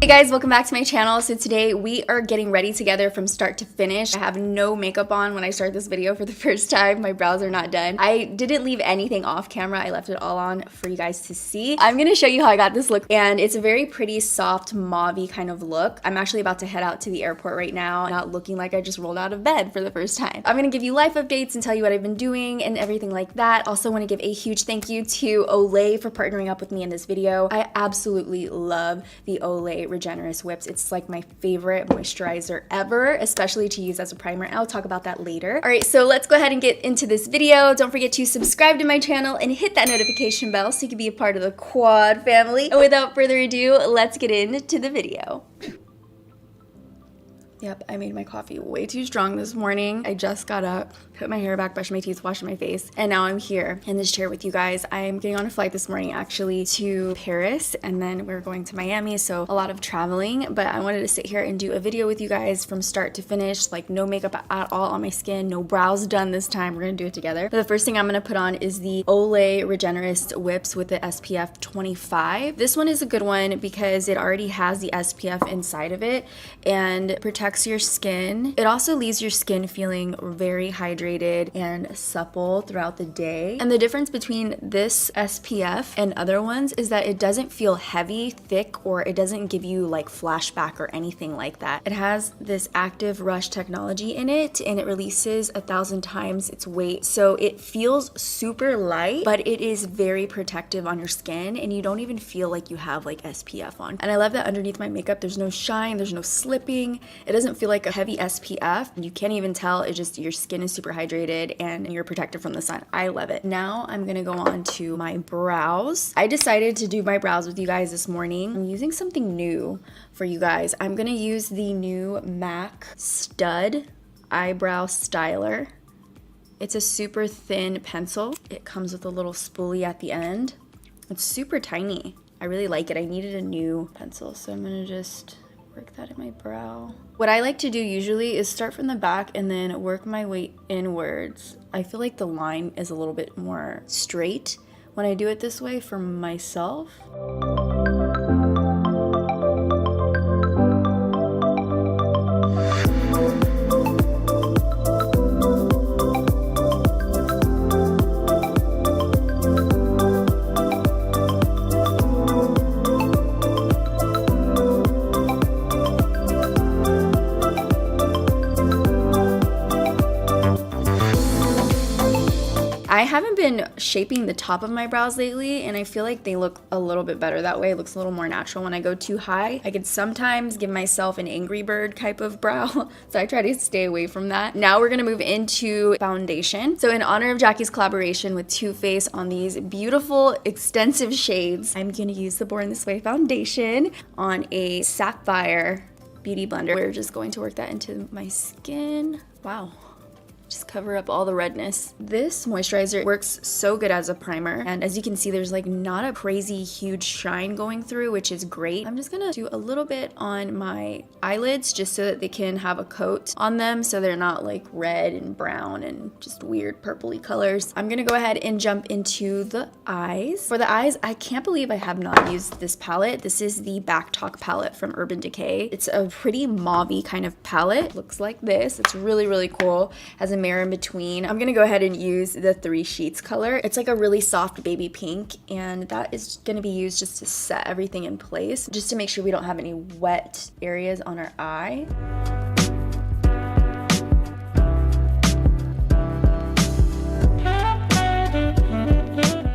Hey guys, welcome back to my channel. So today we are getting ready together from start to finish. I have no makeup on when I start this video for the first time. My brows are not done. I didn't leave anything off camera. I left it all on for you guys to see. I'm gonna show you how I got this look, and it's a very pretty soft mauve-y kind of look. I'm actually about to head out to the airport right now, not looking like I just rolled out of bed for the first time. I'm gonna give you life updates and tell you what I've been doing and everything like that. Also want to give a huge thank you to Olay for partnering up with me in this video. I absolutely love the Olay Regenerist whips. It's like my favorite moisturizer ever, especially to use as a primer. I'll talk about that later. All right, so let's go ahead and get into this video. Don't forget to subscribe to my channel and hit that notification bell so you can be a part of the quad family. And without further ado, let's get into the video. Yep, I made my coffee way too strong this morning. I just got up, put my hair back, brushed my teeth, washed my face, and now I'm here in this chair with you guys. I'm getting on a flight this morning actually to Paris, and then we're going to Miami, so a lot of traveling, but I wanted to sit here and do a video with you guys from start to finish, like no makeup at all on my skin, no brows done this time. We're gonna do it together. But the first thing I'm gonna put on is the Olay Regenerist whips with the SPF 25. This one is a good one because it already has the SPF inside of it and protects your skin. It also leaves your skin feeling very hydrated and supple throughout the day. And the difference between this SPF and other ones is that it doesn't feel heavy, thick, or it doesn't give you like flashback or anything like that. It has this active rush technology in it, and it releases 1,000 times its weight. So it feels super light, but it is very protective on your skin, and you don't even feel like you have like SPF on. And I love that underneath my makeup, there's no shine, there's no slipping. It doesn't feel like a heavy SPF. You can't even tell. It's just your skin is super hydrated and you're protected from the sun. I love it. Now I'm gonna go on to my brows. I decided to do my brows with you guys this morning. I'm using something new for you guys. I'm gonna use the new MAC Stud Eyebrow Styler. It's a super thin pencil. It comes with a little spoolie at the end. It's super tiny. I really like it. I needed a new pencil, so I'm gonna just work that in my brow. What I like to do usually is start from the back and then work my way inwards. I feel like the line is a little bit more straight when I do it this way for myself. I haven't been shaping the top of my brows lately, and I feel like they look a little bit better that way. It looks a little more natural. When I go too high, I could sometimes give myself an Angry Bird type of brow, so I try to stay away from that. Now we're gonna move into foundation. So in honor of Jackie's collaboration with Too Faced on these beautiful extensive shades, I'm gonna use the Born This Way foundation on a Sapphire beauty blender. We're just going to work that into my skin. Wow. Just cover up all the redness. This moisturizer works so good as a primer, and as you can see, there's like not a crazy huge shine going through, which is great. I'm just gonna do a little bit on my eyelids just so that they can have a coat on them so they're not like red and brown and just weird purpley colors. I'm gonna go ahead and jump into the eyes. For the eyes, I can't believe I have not used this palette. This is the Backtalk palette from Urban Decay. It's a pretty mauve-y kind of palette. Looks like this. It's really, really cool. Has a mirror in between. I'm gonna go ahead and use the 3 Sheets color. It's like a really soft baby pink, and that is gonna be used just to set everything in place, just to make sure we don't have any wet areas on our eye.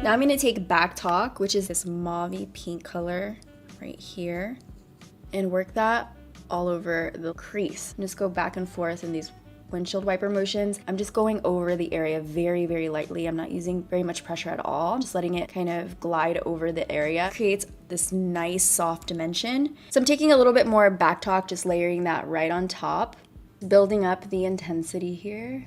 Now I'm gonna take Backtalk, which is this mauve-y pink color right here, and work that all over the crease. And just go back and forth in these windshield wiper motions. I'm just going over the area very, very lightly. I'm not using very much pressure at all. Just letting it kind of glide over the area. Creates this nice soft dimension. So I'm taking a little bit more Backtalk, just layering that right on top, building up the intensity here.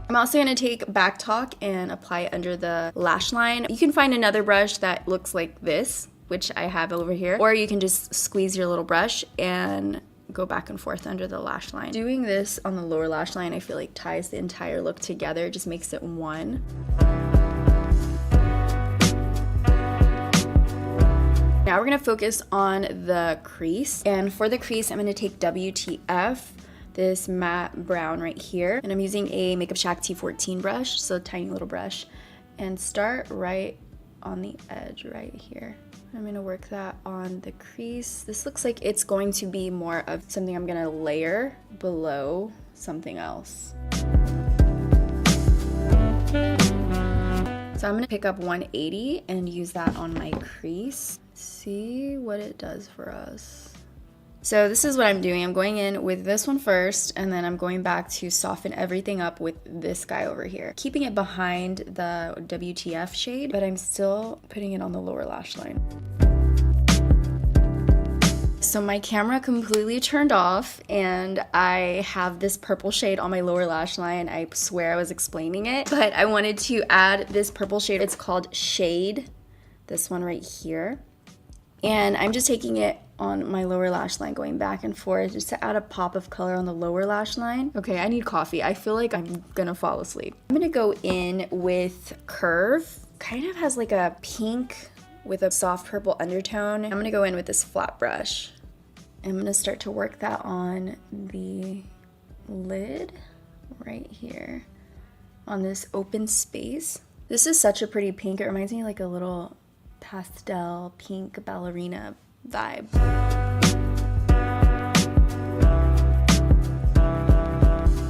I'm also gonna take Backtalk and apply it under the lash line. You can find another brush that looks like this, which I have over here, or you can just squeeze your little brush and go back and forth under the lash line. Doing this on the lower lash line, I feel like ties the entire look together, just makes it one. Now we're gonna focus on the crease, and for the crease I'm gonna take WTF, this matte brown right here, and I'm using a Makeup Shack T14 brush, so a tiny little brush, and start right on the edge right here. I'm gonna work that on the crease. This looks like it's going to be more of something I'm gonna layer below something else. So I'm gonna pick up 180 and use that on my crease. See what it does for us. So this is what I'm doing. I'm going in with this one first, and then I'm going back to soften everything up with this guy over here. Keeping it behind the WTF shade, but I'm still putting it on the lower lash line. So my camera completely turned off, and I have this purple shade on my lower lash line. I swear I was explaining it, but I wanted to add this purple shade. It's called Shade, this one right here. And I'm just taking it on my lower lash line, going back and forth just to add a pop of color on the lower lash line. Okay, I need coffee. I feel like I'm gonna fall asleep. I'm gonna go in with Curve. Kind of has like a pink with a soft purple undertone. I'm gonna go in with this flat brush. I'm gonna start to work that on the lid right here on this open space. This is such a pretty pink. It reminds me of like a little pastel pink ballerina vibe.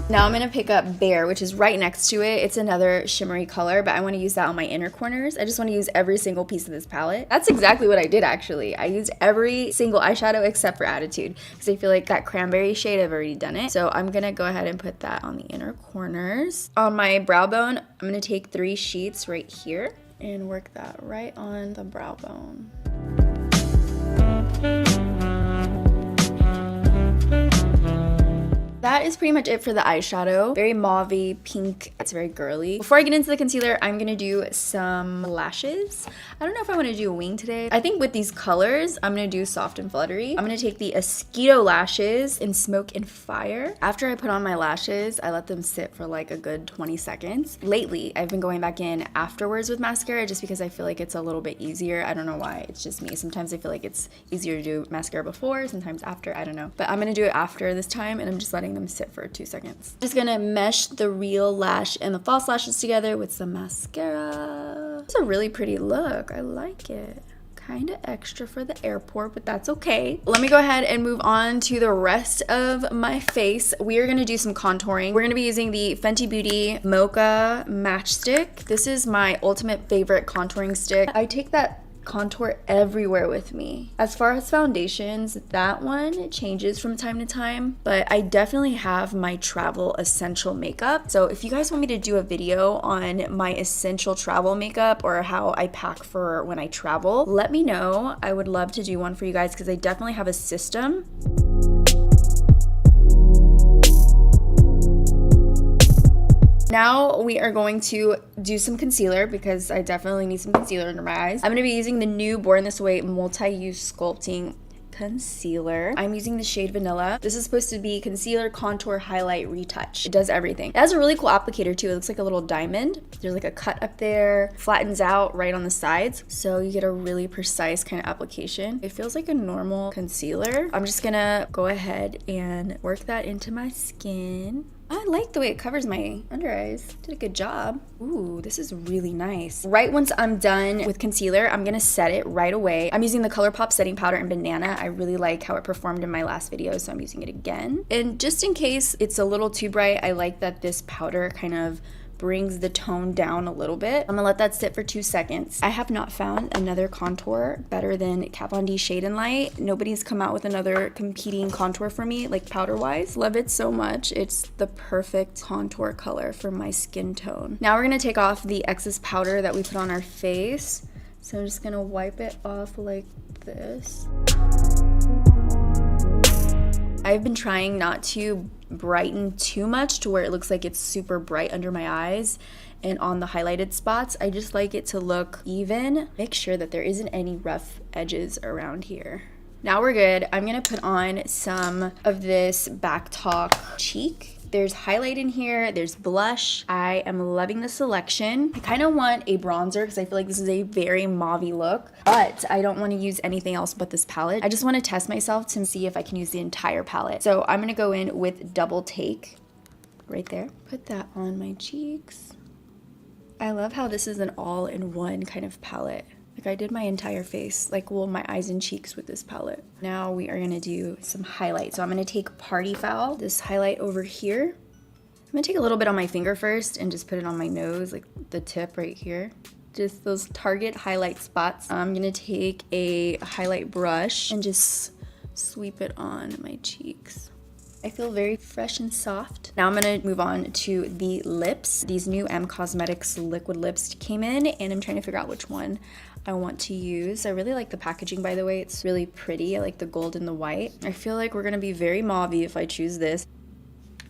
Now I'm gonna pick up Bare, which is right next to it. It's another shimmery color, but I wanna use that on my inner corners. I just wanna use every single piece of this palette. That's exactly what I did actually. I used every single eyeshadow except for Attitude, because I feel like that cranberry shade, I've already done it. So I'm gonna go ahead and put that on the inner corners. On my brow bone, I'm gonna take 3 sheets right here and work that right on the brow bone. That is pretty much it for the eyeshadow. Very mauve-y, pink. It's very girly. Before I get into the concealer, I'm gonna do some lashes. I don't know if I wanna do a wing today. I think with these colors, I'm gonna do soft and fluttery. I'm gonna take the Esquido lashes in Smoke and Fire. After I put on my lashes, I let them sit for like a good 20 seconds. Lately, I've been going back in afterwards with mascara just because I feel like it's a little bit easier. I don't know why, it's just me. Sometimes I feel like it's easier to do mascara before, sometimes after, I don't know. But I'm gonna do it after this time, and I'm just letting them sit for 2 seconds. Just gonna mesh the real lash and the false lashes together with some mascara. It's a really pretty look. I like it. Kind of extra for the airport, but that's okay. Let me go ahead and move on to the rest of my face. We are gonna do some contouring. We're gonna be using the Fenty Beauty Mocha Matchstick. This is my ultimate favorite contouring stick. I take that contour everywhere with me. As far as foundations, that one changes from time to time, but I definitely have my travel essential makeup. So if you guys want me to do a video on my essential travel makeup or how I pack for when I travel, let me know. I would love to do one for you guys because I definitely have a system. Now we are going to do some concealer because I definitely need some concealer under my eyes. I'm going to be using the new Born This Way Multi-Use Sculpting Concealer. I'm using the shade Vanilla. This is supposed to be concealer, contour, highlight, retouch. It does everything. It has a really cool applicator too. It looks like a little diamond. There's like a cut up there, flattens out right on the sides. So you get a really precise kind of application. It feels like a normal concealer. I'm just gonna go ahead and work that into my skin. I like the way it covers my under eyes. Did a good job. Ooh, this is really nice. Right once I'm done with concealer, I'm gonna set it right away. I'm using the Colourpop setting powder in Banana. I really like how it performed in my last video, so I'm using it again. And just in case it's a little too bright, I like that this powder kind of brings the tone down a little bit. I'm gonna let that sit for 2 seconds. I have not found another contour better than Kat Von D Shade and Light. Nobody's come out with another competing contour for me, like powder wise. Love it so much. It's the perfect contour color for my skin tone. Now we're gonna take off the excess powder that we put on our face. So I'm just gonna wipe it off like this. I've been trying not to brighten too much to where it looks like it's super bright under my eyes and on the highlighted spots. I just like it to look even. Make sure that there isn't any rough edges around here. Now we're good. I'm gonna put on some of this backtalk cheek. There's highlight in here, there's blush. I am loving the selection. I kind of want a bronzer because I feel like this is a very mauve-y look, but I don't want to use anything else but this palette. I just want to test myself to see if I can use the entire palette. So I'm gonna go in with Double Take right there. Put that on my cheeks. I love how this is an all-in-one kind of palette. Like I did my entire face, like well, my eyes and cheeks with this palette. Now we are gonna do some highlight. So I'm gonna take Party Foul, this highlight over here. I'm gonna take a little bit on my finger first and just put it on my nose, like the tip right here. Just those target highlight spots. I'm gonna take a highlight brush and just sweep it on my cheeks. I feel very fresh and soft. Now I'm gonna move on to the lips. These new Cosmetics liquid lips came in and I'm trying to figure out which one I want to use. I really like the packaging, by the way. It's really pretty. I like the gold and the white. I feel like we're gonna be very mauve-y if I choose this.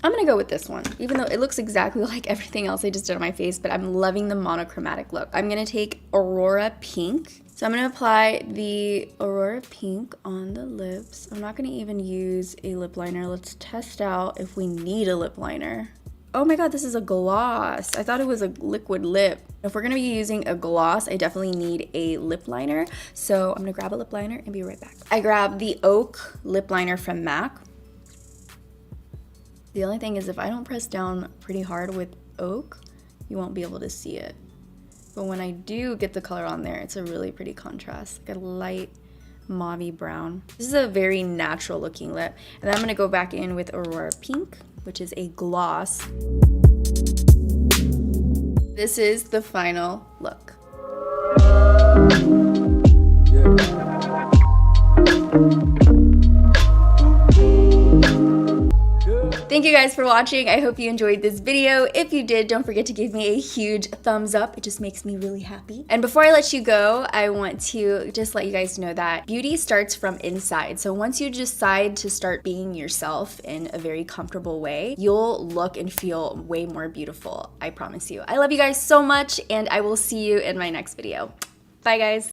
I'm gonna go with this one, even though it looks exactly like everything else I just did on my face, but I'm loving the monochromatic look. I'm gonna take Aurora Pink. So I'm gonna apply the Aurora Pink on the lips. I'm not gonna even use a lip liner. Let's test out if we need a lip liner. Oh my god, this is a gloss. I thought it was a liquid lip. If we're gonna be using a gloss, I definitely need a lip liner. So I'm gonna grab a lip liner and be right back. I grabbed the Oak lip liner from MAC. The only thing is if I don't press down pretty hard with Oak, you won't be able to see it. But when I do get the color on there, it's a really pretty contrast, like a light mauve brown. This is a very natural looking lip. And then I'm gonna go back in with Aurora Pink, which is a gloss. This is the final look. Thank you guys for watching. I hope you enjoyed this video. If you did, don't forget to give me a huge thumbs up. It just makes me really happy. And before I let you go, I want to just let you guys know that beauty starts from inside. So once you decide to start being yourself in a very comfortable way, you'll look and feel way more beautiful. I promise you. I love you guys so much, and I will see you in my next video. Bye, guys.